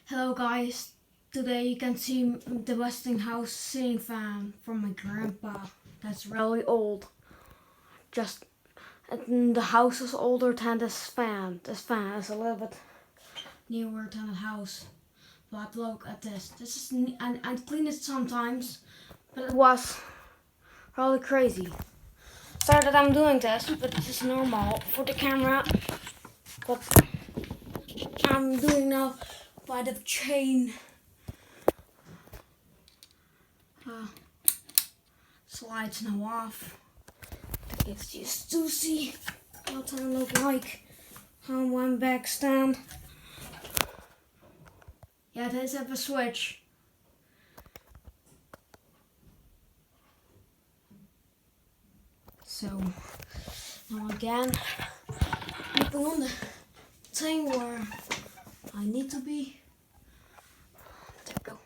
Hello guys, today you can see the Westinghouse ceiling fan from my grandpa. That's really old. Just the house is older than this fan. This fan is a little bit newer than the house. But look at this. This is I clean it sometimes, but it was really crazy. Sorry that I'm doing this, but this is normal for the camera. But I'm doing now by the chain. Slides now off. It's just to see what I look like on one back stand. Yeah, it does have a switch. So now again, moving on the thing where I need to be. There we go.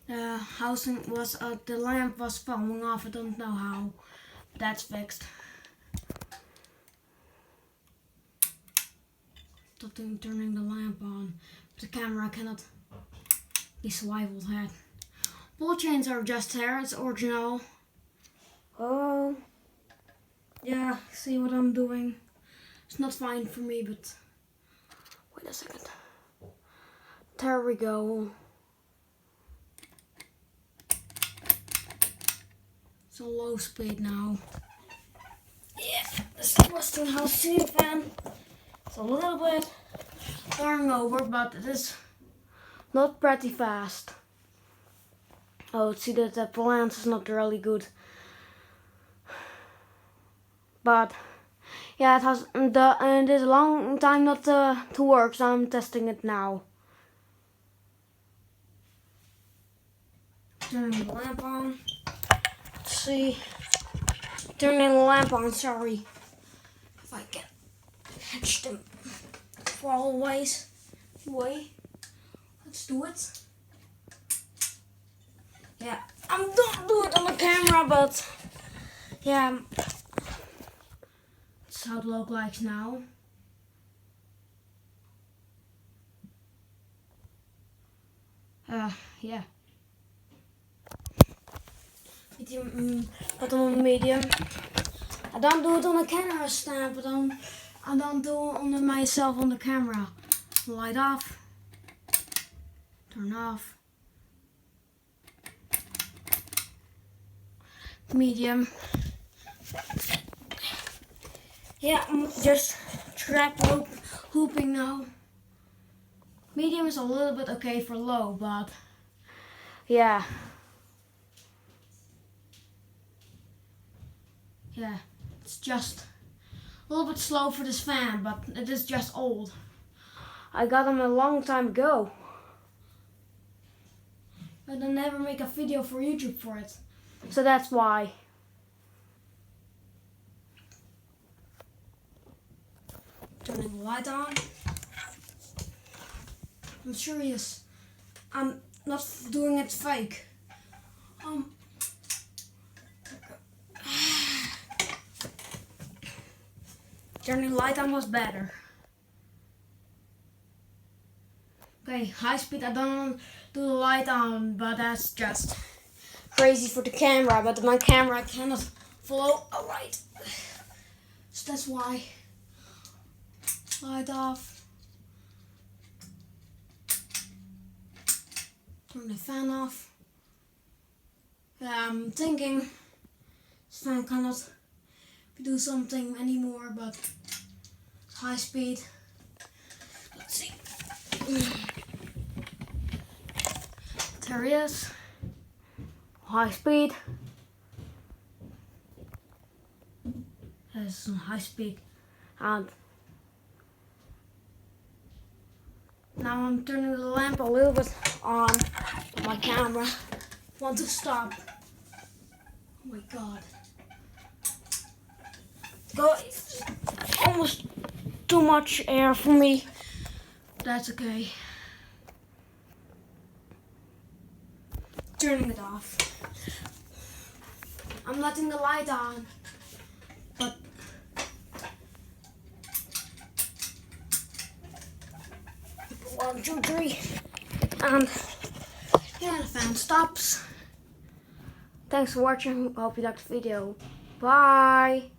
The housing was the lamp was falling off. I don't know how. That's fixed. Turning the lamp on. The camera cannot be swiveled head. Ball chains are just there. It's original. Oh, yeah. See what I'm doing. It's not fine for me, but wait a second. There we go. It's on low speed now. Yeah, this is Westinghouse ceiling fan. It's a little bit turning over, but it is not pretty fast. Oh, see that the balance is not really good. But yeah, it has it is a long time not to work, so I'm testing it now. Turning the lamp on. Let's see. Turning the lamp on, sorry. If I can catch them for always. Wait. Let's do it. Yeah, I'm gonna do it on the camera, but yeah. That's how it looks like now. Yeah. Medium, put on medium. I don't do it on the camera stand, but I don't do it on myself on the camera. Light off. Turn off. Medium. Yeah, I'm just trap hooping now. Medium is a little bit okay for low, but yeah. Yeah, it's just a little bit slow for this fan, but it is just old. I got them a long time ago. But I never make a video for YouTube for it. So that's why. Turning the light on. I'm serious. I'm not doing it fake. Turning the light on was better. Okay, high speed I don't do the light on, but that's just crazy for the camera, but my camera cannot follow a light. So that's why. Light off. Turn the fan off. Yeah, I'm thinking this fan cannot do something anymore, but high speed. Let's see. There he is. High speed. There's high speed. And now I'm turning the lamp a little bit on my camera. Want to stop. Oh my god. Go almost too much air for me. That's okay. Turning it off. I'm letting the light on, but 1, 2, 3, and yeah, the fan stops. Thanks for watching. Hope you liked the video. Bye.